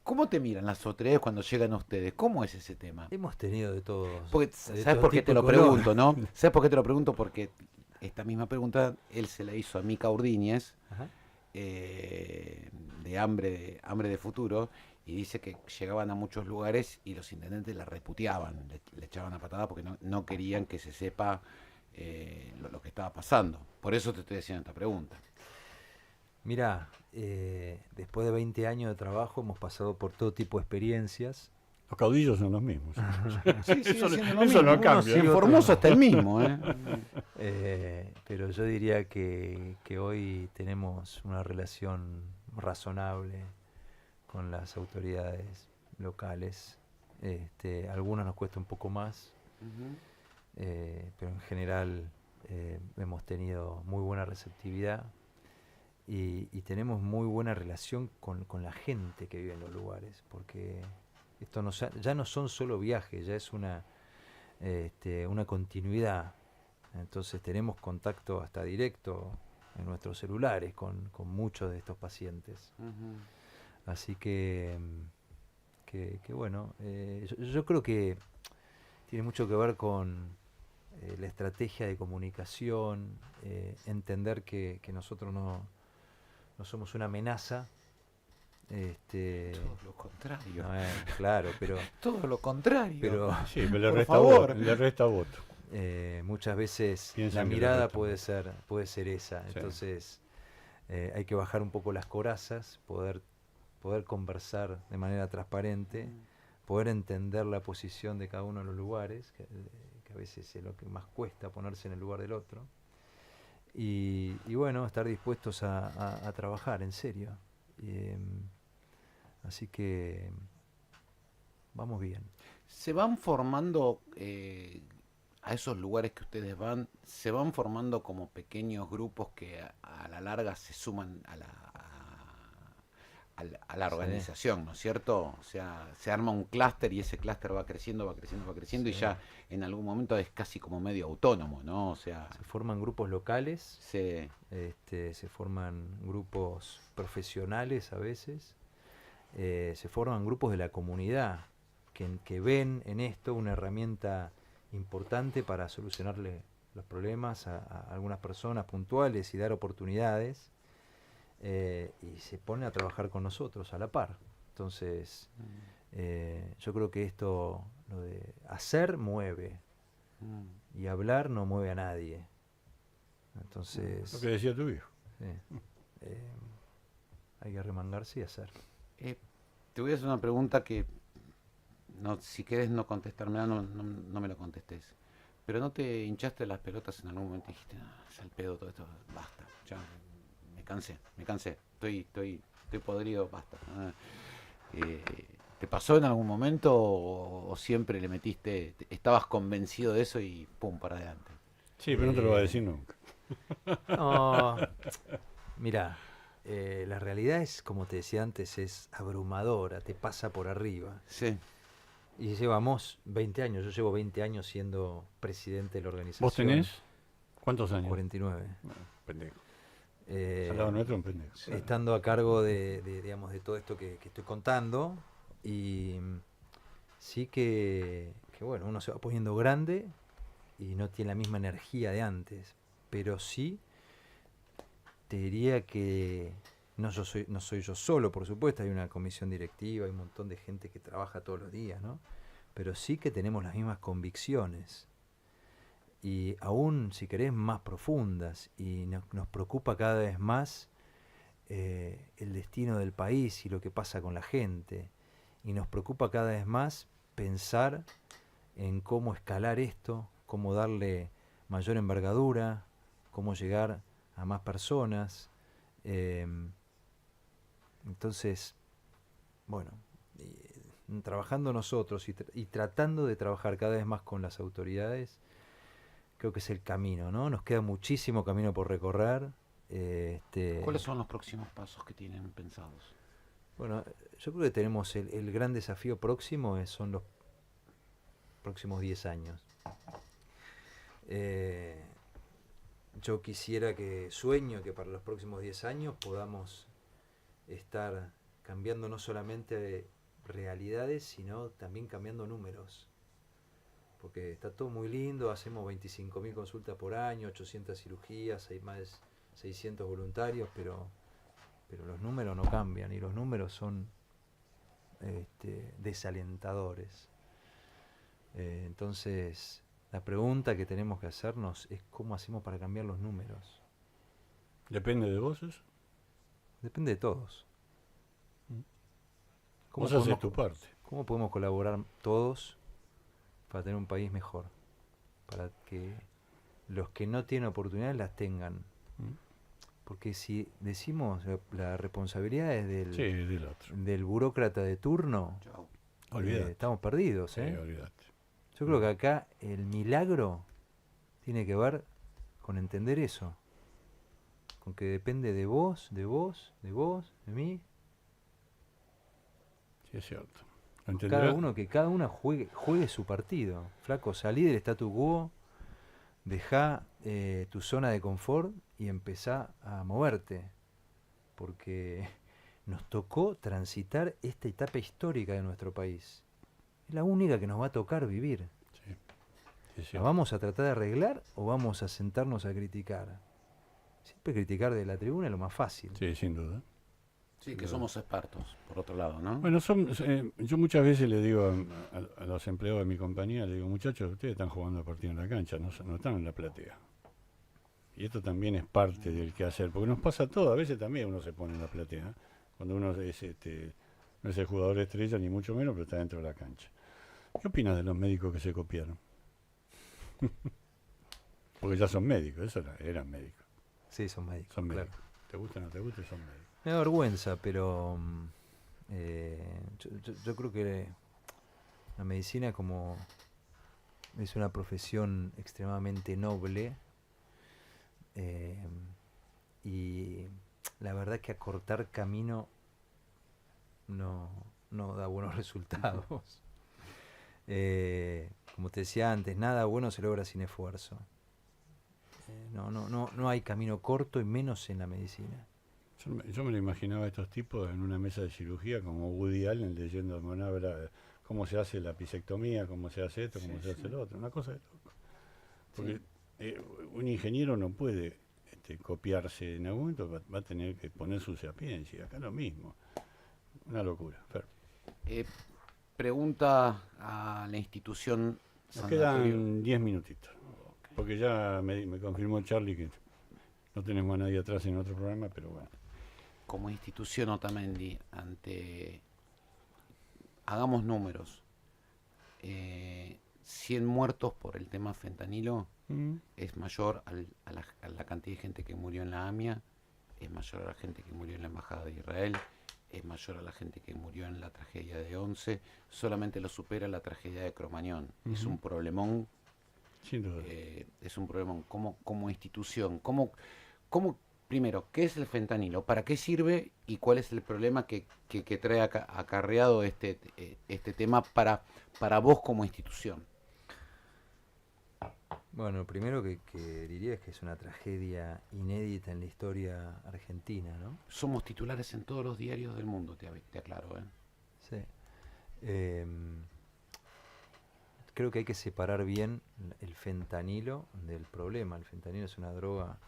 ¿Cómo te miran las autoridades cuando llegan a ustedes? ¿Cómo es ese tema? Hemos tenido de todos. Porque, De ¿sabes todo por qué tipo te y lo color. pregunto, no? ¿Sabes por qué te lo pregunto? Porque esta misma pregunta él se la hizo a Mica Urdíñez, Ajá. de Hambre de Futuro, y dice que llegaban a muchos lugares y los intendentes la reputeaban, le echaban a patada porque no querían que se sepa lo que estaba pasando. Por eso te estoy haciendo esta pregunta. Mirá, después de 20 años de trabajo hemos pasado por todo tipo de experiencias. Los caudillos son los mismos. Sí, sigue Eso, siendo lo eso mismo. no Uno cambia. sí, en Formoso está el mismo, Pero yo diría que hoy tenemos una relación razonable con las autoridades locales. Algunas nos cuesta un poco más, pero en general hemos tenido muy buena receptividad y tenemos muy buena relación con la gente que vive en los lugares, porque esto ya no son solo viajes, ya es una continuidad. Entonces tenemos contacto hasta directo en nuestros celulares con muchos de estos pacientes. Así que bueno, yo creo que tiene mucho que ver con la estrategia de comunicación, entender que nosotros no somos una amenaza. Todo lo contrario. Claro, pero Todo lo contrario. Sí, pero le Por resta favor. voto. Le resta voto. muchas veces Piensan la que le mirada restan puede ser esa. Sí. Entonces hay que bajar un poco las corazas, poder conversar de manera transparente, poder entender la posición de cada uno de los lugares, que a veces es lo que más cuesta, ponerse en el lugar del otro. Y bueno, estar dispuestos a trabajar en serio. Así que vamos bien. Se van formando, a esos lugares que ustedes van, se van formando como pequeños grupos que a la larga se suman a la Sí. organización, ¿no es cierto? O sea, se arma un clúster y ese clúster va creciendo y Sí. ya en algún momento es casi como medio autónomo, ¿no? O sea, Se forman grupos locales, se... se forman grupos profesionales a veces, se forman grupos de la comunidad que ven en esto una herramienta importante para solucionarle los problemas a algunas personas puntuales y dar oportunidades, y se pone a trabajar con nosotros a la par. Entonces yo creo que esto, lo de hacer, mueve, y hablar no mueve a nadie. Entonces Lo que decía tu hijo. hay que remangarse y hacer. Te voy a hacer una pregunta que, no, si querés no contestármela, no me lo contestes. Pero ¿no te hinchaste las pelotas en algún momento y dijiste, es al pedo todo esto, basta, ya me cansé, estoy podrido, basta? ¿Te pasó en algún momento o siempre le metiste, estabas convencido de eso y pum, para adelante? Sí, pero no te lo voy a decir nunca. No, mira, la realidad es, como te decía antes, es abrumadora, te pasa por arriba. Sí. Y llevamos 20 años, yo llevo 20 años siendo presidente de la organización. ¿Vos tenés cuántos años? 49. Bueno, pendejo. Al lado nuestro un pendejo. estando a cargo digamos, de todo esto que estoy contando. Y sí que, bueno, uno se va poniendo grande y no tiene la misma energía de antes. Pero sí te diría que no soy yo solo, por supuesto, hay una comisión directiva, hay un montón de gente que trabaja todos los días, ¿no? Pero sí que tenemos las mismas convicciones. Y aún, si querés, más profundas. Y nos preocupa cada vez más el destino del país y lo que pasa con la gente. Y nos preocupa cada vez más pensar en cómo escalar esto, cómo darle mayor envergadura, cómo llegar a más personas. Entonces, bueno, trabajando nosotros y tratando de trabajar cada vez más con las autoridades, creo que es el camino, ¿no? Nos queda muchísimo camino por recorrer. ¿Cuáles son los próximos pasos que tienen pensados? Bueno, yo creo que tenemos el gran desafío próximo, son los próximos 10 años. Yo sueño que para los próximos 10 años podamos estar cambiando no solamente realidades, sino también cambiando números. Porque está todo muy lindo, hacemos 25.000 consultas por año, 800 cirugías, hay más de 600 voluntarios, pero los números no cambian y los números son desalentadores. Entonces, la pregunta que tenemos que hacernos es cómo hacemos para cambiar los números. ¿Depende de vos eso? Depende de todos. Vos haces tu parte. ¿Cómo podemos colaborar todos para tener un país mejor? Para que los que no tienen oportunidades las tengan. Porque si decimos la responsabilidad es del otro. del burócrata de turno, estamos perdidos. Sí, olvidate. Yo creo que acá el milagro tiene que ver con entender eso. Con que depende de vos, de mí. Sí, es cierto. Cada uno juegue su partido. Flaco, salí del statu quo, dejá tu zona de confort y empezá a moverte. Porque nos tocó transitar esta etapa histórica de nuestro país. Es la única que nos va a tocar vivir. Sí, ¿La vamos a tratar de arreglar o vamos a sentarnos a criticar? Siempre criticar de la tribuna es lo más fácil. Sí, sin duda. Sí, que somos expertos, por otro lado, ¿no? Bueno, yo muchas veces le digo a los empleados de mi compañía, le digo, muchachos, ustedes están jugando a partido en la cancha, no están en la platea. Y esto también es parte del quehacer, porque nos pasa todo, a veces también uno se pone en la platea, cuando uno no es el jugador estrella, ni mucho menos, pero está dentro de la cancha. ¿Qué opinas de los médicos que se copiaron? Porque ya son médicos, eran médicos. Sí, son médicos. Son médicos. Claro. ¿Te gusta o no te gusta? Son médicos. Me da vergüenza, pero yo creo que la medicina como es una profesión extremadamente noble y la verdad que acortar camino no da buenos resultados. Como te decía antes, nada bueno se logra sin esfuerzo. No hay camino corto y menos en la medicina. Yo me lo imaginaba a estos tipos en una mesa de cirugía como Woody Allen leyendo cómo se hace la pisectomía, cómo se hace esto, cómo se hace lo otro, una cosa de loco. Porque un ingeniero no puede copiarse, en algún momento va a tener que poner su sapiencia, acá lo mismo. Una locura. Pregunta a la institución. Nos quedan 10 minutitos, porque ya me confirmó Charlie que no tenemos a nadie atrás en otro programa, pero bueno. Como institución Otamendi, hagamos números. 100 muertos por el tema fentanilo es mayor a la cantidad de gente que murió en la AMIA, es mayor a la gente que murió en la Embajada de Israel, es mayor a la gente que murió en la tragedia de Once, solamente lo supera la tragedia de Cromañón. Es un problemón. Sin duda. Es un problemón como institución. Primero, ¿qué es el fentanilo? ¿Para qué sirve? ¿Y cuál es el problema que trae acarreado este tema para vos como institución? Bueno, lo primero que diría es que es una tragedia inédita en la historia argentina, ¿no? Somos titulares en todos los diarios del mundo, te aclaro, ¿eh? Sí. Creo que hay que separar bien el fentanilo del problema. El fentanilo es una droga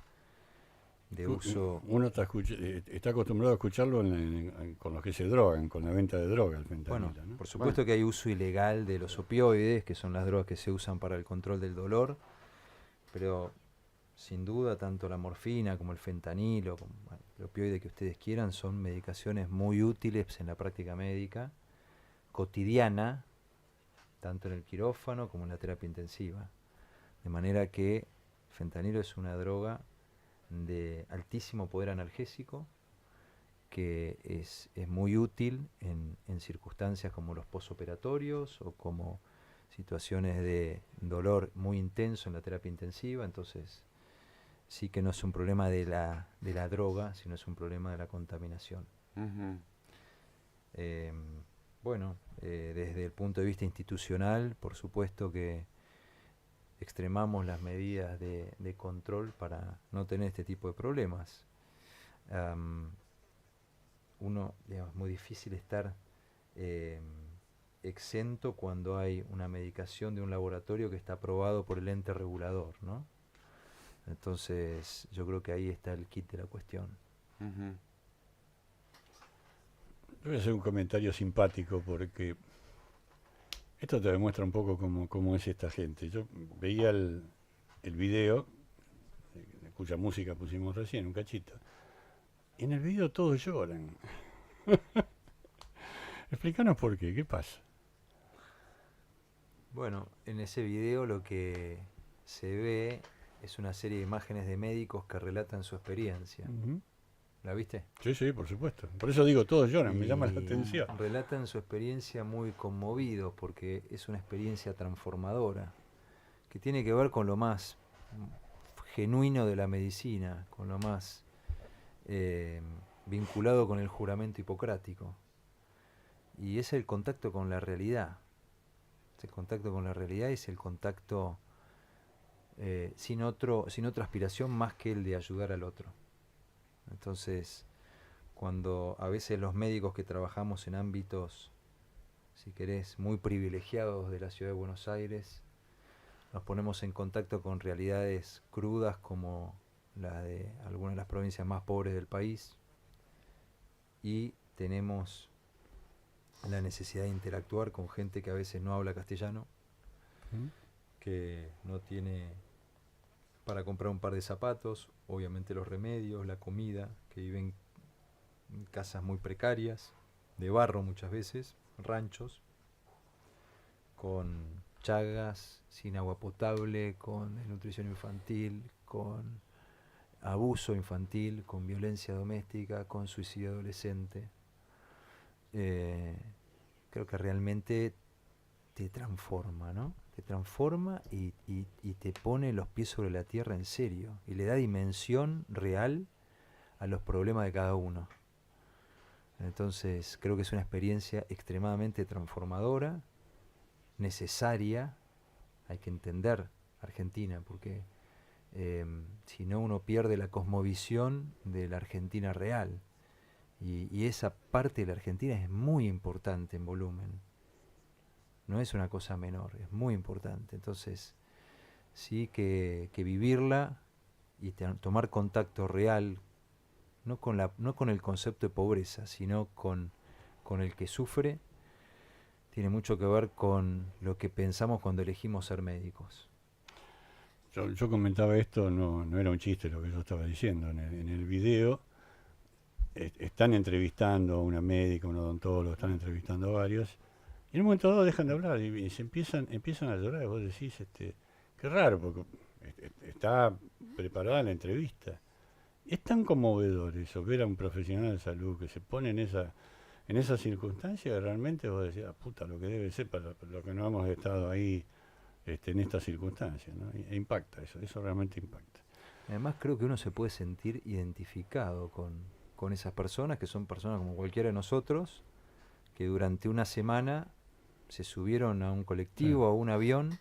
de uso... Uno está acostumbrado a escucharlo con los que se drogan, con la venta de droga, el Bueno, fentanilo, ¿no? por supuesto que hay uso ilegal de los opioides, que son las drogas que se usan para el control del dolor, pero sin duda tanto la morfina como el fentanilo, como bueno, el opioide que ustedes quieran, son medicaciones muy útiles en la práctica médica cotidiana, tanto en el quirófano como en la terapia intensiva. De manera que el fentanilo es una droga de altísimo poder analgésico que es muy útil en circunstancias como los posoperatorios o como situaciones de dolor muy intenso en la terapia intensiva. Entonces sí que no es un problema de la droga, sino es un problema de la contaminación. Ujú. Bueno, desde el punto de vista institucional, por supuesto que extremamos las medidas de control para no tener este tipo de problemas. Digamos, es muy difícil estar exento cuando hay una medicación de un laboratorio que está aprobado por el ente regulador, ¿no? Entonces, yo creo que ahí está el kit de la cuestión. Ujú. Voy a hacer un comentario simpático porque esto te demuestra un poco cómo es esta gente. Yo veía el video, cuya música pusimos recién, un cachito, y en el video todos lloran. Explícanos por qué pasa. Bueno, en ese video lo que se ve es una serie de imágenes de médicos que relatan su experiencia. Ujú. ¿La viste? Sí, por supuesto. Por eso digo, todos lloran, me llama la Y atención. relatan su experiencia muy conmovidos porque es una experiencia transformadora que tiene que ver con lo más genuino de la medicina, con lo más vinculado con el juramento hipocrático. Y es el contacto con la realidad. Es el contacto con la realidad, es el contacto sin otra aspiración más que el de ayudar al otro. Entonces, cuando a veces los médicos que trabajamos en ámbitos, si querés, muy privilegiados de la ciudad de Buenos Aires, nos ponemos en contacto con realidades crudas como la de algunas de las provincias más pobres del país y tenemos la necesidad de interactuar con gente que a veces no habla castellano, que no tiene para comprar un par de zapatos, obviamente los remedios, la comida, que viven en casas muy precarias, de barro muchas veces, ranchos, con chagas, sin agua potable, con desnutrición infantil, con abuso infantil, con violencia doméstica, con suicidio adolescente. Creo que realmente te transforma, ¿no? Te transforma y te pone los pies sobre la tierra en serio y le da dimensión real a los problemas de cada uno. Entonces creo que es una experiencia extremadamente transformadora, necesaria. Hay que entender Argentina porque si no uno pierde la cosmovisión de la Argentina real y esa parte de la Argentina es muy importante en volumen. No es una cosa menor, es muy importante. Entonces, sí que vivirla y tomar contacto real, no con el concepto de pobreza, sino con el que sufre, tiene mucho que ver con lo que pensamos cuando elegimos ser médicos. Yo comentaba esto, no era un chiste lo que yo estaba diciendo. En el video están entrevistando a una médica, un odontólogo, están entrevistando a varios. Y en un momento dado dejan de hablar y se empiezan a llorar. Y vos decís, qué raro, porque está preparada la entrevista. Es tan conmovedor eso, ver a un profesional de salud que se pone en esa circunstancia que realmente vos decís, puta, lo que debe ser para lo que no hemos estado ahí en estas circunstancias, ¿no? E impacta eso realmente impacta. Además creo que uno se puede sentir identificado con esas personas, que son personas como cualquiera de nosotros, que durante una semana se subieron a un colectivo, a un avión,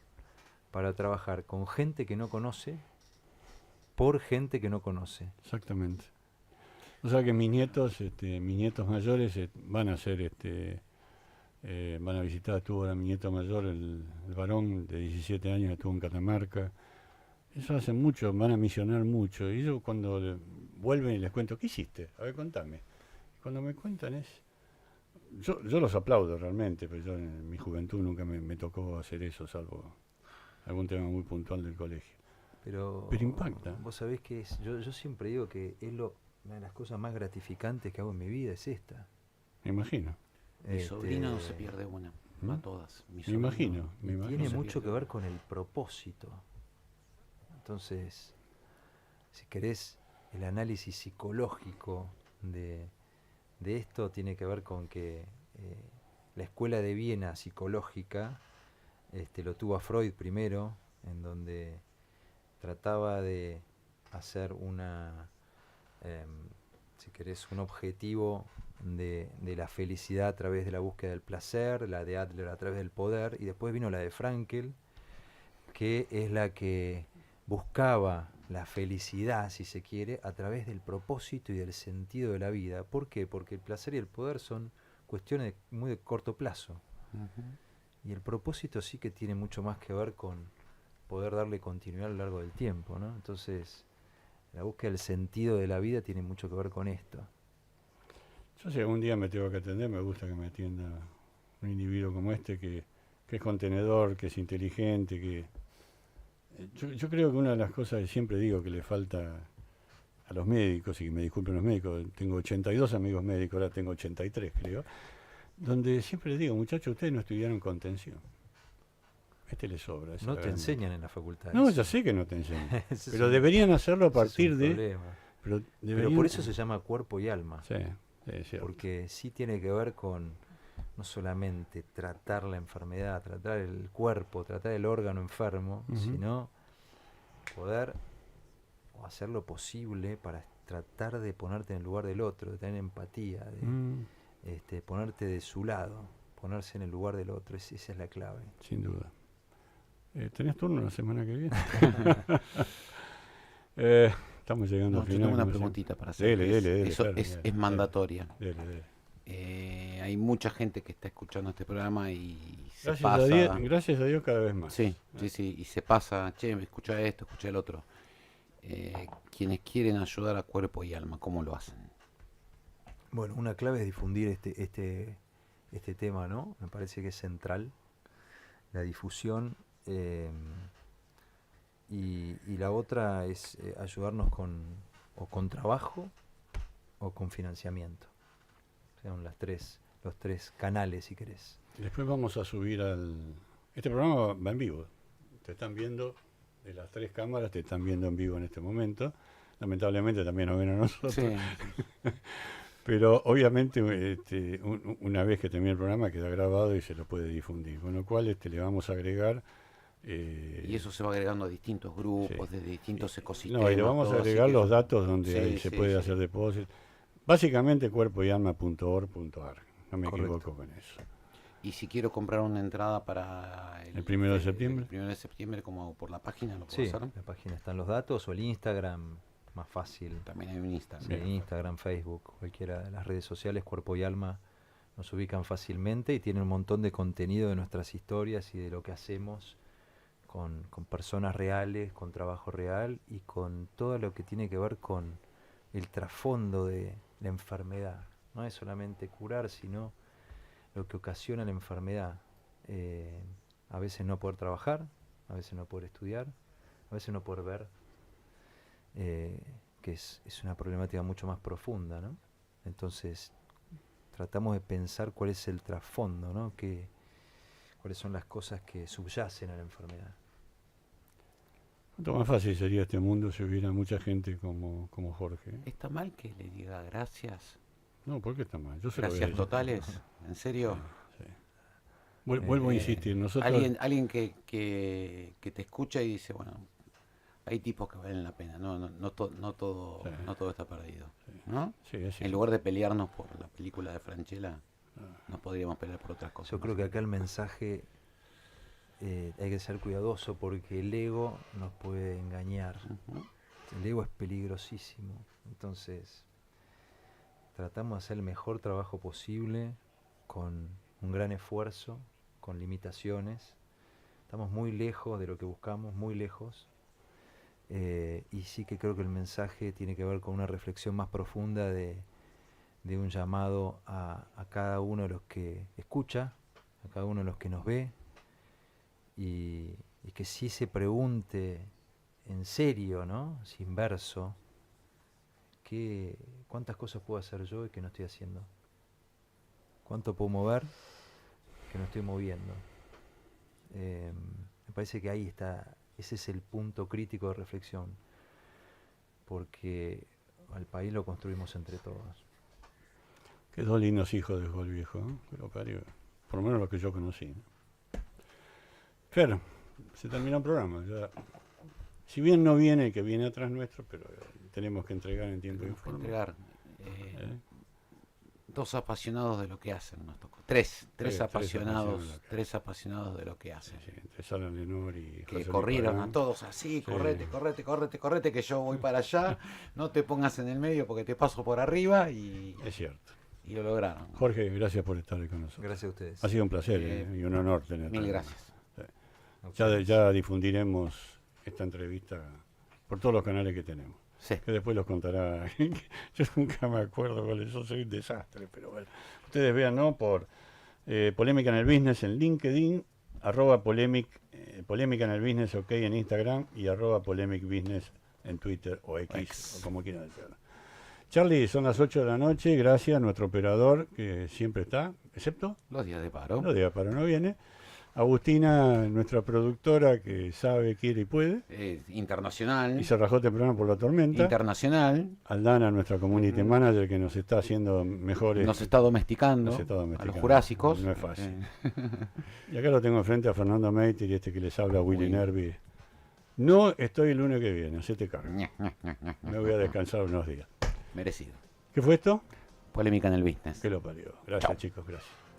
para trabajar con gente que no conoce, por gente que no conoce. Exactamente. O sea que mis nietos mayores van a ser, van a visitar, estuvo ahora mi nieto mayor, el varón de 17 años, estuvo en Catamarca. Eso hace mucho, van a misionar mucho. Y yo cuando vuelven y les cuento, ¿qué hiciste? A ver, contame. Cuando me cuentan yo los aplaudo realmente, pero yo en mi juventud nunca me tocó hacer eso, salvo algún tema muy puntual del colegio. Pero impacta. vos sabés que yo siempre digo que una de las cosas más gratificantes que hago en mi vida es esta. Me imagino. Mi sobrino no se pierde una, va a todas. Mi Me sobrino imagino. Tiene se mucho que pierde ver con el propósito. Entonces, si querés, el análisis psicológico de esto tiene que ver con que la escuela de Viena psicológica lo tuvo a Freud primero, en donde trataba de hacer si querés, un objetivo de la felicidad a través de la búsqueda del placer, la de Adler a través del poder, y después vino la de Frankl, que es la que buscaba la felicidad, si se quiere, a través del propósito y del sentido de la vida. ¿Por qué? Porque el placer y el poder son cuestiones muy de corto plazo. Y el propósito sí que tiene mucho más que ver con poder darle continuidad a lo largo del tiempo, ¿no? Entonces, la búsqueda del sentido de la vida tiene mucho que ver con esto. Yo si algún día me tengo que atender, me gusta que me atienda un individuo como este que es contenedor, que es inteligente, que... Yo creo que una de las cosas que siempre digo que le falta a los médicos, y que me disculpen los médicos, tengo 82 amigos médicos, ahora tengo 83 creo, donde siempre les digo, muchachos, ustedes no estudiaron contención. Les sobra. No te enseñan en la facultad. No, ya sé que no te enseñan. Ese Pero es deberían hacerlo a partir de... problema. Pero Pero por eso se llama cuerpo y alma. Sí, es cierto. Porque sí tiene que ver con no solamente tratar la enfermedad, tratar el cuerpo, tratar el órgano enfermo, sino poder o hacer lo posible para tratar de ponerte en el lugar del otro, de tener empatía, de ponerte de su lado, ponerse en el lugar del otro. Esa es la clave. Sin duda. ¿Tenés turno la semana que viene? Estamos llegando al final. Yo tengo una como preguntita para hacer. Dele, Eso claro, es mandatoria. Dele. Hay mucha gente que está escuchando este programa y se Gracias pasa. gracias a Dios cada vez más. Sí, y se pasa, che, escucha esto, escucha el otro. Quienes quieren ayudar a cuerpo y alma, ¿cómo lo hacen? Bueno, una clave es difundir este tema, ¿no? Me parece que es central, la difusión. Y la otra es ayudarnos con trabajo o con financiamiento. Son los tres canales, si querés. Después vamos a subir Este programa va en vivo. Te están viendo de las 3 cámaras, te están viendo en vivo en este momento. Lamentablemente también nos ven a nosotros. Sí. Pero obviamente una vez que termine el programa queda grabado y se lo puede difundir. Con lo cual le vamos a agregar... y eso se va agregando a distintos grupos, de distintos ecosistemas. No, y le vamos a agregar los datos donde se puede hacer depósitos. Básicamente cuerpoyalma.org.ar. No me equivoco con eso. Y si quiero comprar una entrada para el 1 de septiembre. El 1 de septiembre, como por la página, ¿lo puedo hacer? En la página están los datos, o el Instagram, más fácil. También hay un Instagram. Sí, Instagram, Facebook, cualquiera de las redes sociales, Cuerpo y Alma, nos ubican fácilmente y tienen un montón de contenido de nuestras historias y de lo que hacemos con personas reales, con trabajo real y con todo lo que tiene que ver con el trasfondo de la enfermedad. No es solamente curar, sino lo que ocasiona la enfermedad. A veces no poder trabajar, a veces no poder estudiar, a veces no poder ver, que es una problemática mucho más profunda, ¿no? Entonces tratamos de pensar cuál es el trasfondo, ¿no? Cuáles son las cosas que subyacen a la enfermedad. Cuanto más fácil sería este mundo si hubiera mucha gente como Jorge. ¿Está mal que le diga gracias? No, ¿por qué está mal? Yo se gracias totales, ¿en serio? Sí. Vuelvo a insistir. Nosotros... Alguien que te escucha y dice, bueno, hay tipos que valen la pena, no todo está perdido. Sí. ¿No? Sí, en lugar de pelearnos por la película de Francella, nos podríamos pelear por otras cosas. Yo creo que acá el mensaje hay que ser cuidadoso porque el ego nos puede engañar. Ujú. El ego es peligrosísimo. Entonces, tratamos de hacer el mejor trabajo posible con un gran esfuerzo, con limitaciones. Estamos muy lejos de lo que buscamos, muy lejos. Y sí que creo que el mensaje tiene que ver con una reflexión más profunda de un llamado a cada uno de los que escucha, a cada uno de los que nos ve, y que sí se pregunte en serio, ¿no? Sin verso, ¿cuántas cosas puedo hacer yo y que no estoy haciendo? ¿Cuánto puedo mover que no estoy moviendo? Me parece que ahí está, ese es el punto crítico de reflexión, porque al país lo construimos entre todos. Qué dos lindos hijos dejó el viejo, ¿no? Que lo parió. Por lo menos los que yo conocí, ¿no? Fer, se terminó el programa. Ya. Si bien no viene el que viene atrás nuestro, pero tenemos que entregar en tiempo y Tenemos que forma. entregar ¿Eh? dos apasionados de lo que hacen, nos tocó. Tres apasionados, tres apasionados de lo que hacen. Sí, entre Sara Lenor y Que José corrieron Nicolás. a todos así, Sí. correte, que yo voy para allá, no te pongas en el medio porque te paso por arriba y Es cierto. lo lograron. Jorge, gracias por estar ahí con nosotros. Gracias a ustedes. Ha sido un placer y un honor tenerte. Mil gracias. A ustedes. Ya difundiremos esta entrevista por todos los canales que tenemos. Sí. Que después los contará. Yo nunca me acuerdo cuáles son, soy un desastre, pero bueno. Ustedes vean, ¿no? Por Polémica en el Business en LinkedIn, Polémica en el Business, ok, en Instagram y @Polemic Business en Twitter o X, o como quieran decirlo. Charlie, son las 8 de la noche, gracias a nuestro operador que siempre está, excepto Los días de paro. los días para no viene. Agustina, nuestra productora que sabe, quiere y puede. Internacional. Y se rajó temprano por la tormenta. Internacional. Aldana, nuestra community manager, que nos está haciendo mejores. Nos está domesticando. Nos está A domesticando. los jurásicos. No es fácil. Y acá lo tengo enfrente a Fernando Meiter y este que les habla, Willy Muy Nervi. No estoy el lunes que viene, hacete cargo. Me voy a descansar unos días. Merecido. ¿Qué fue esto? Polémica en el business. Que lo parió. Gracias, Chau. chicos, gracias.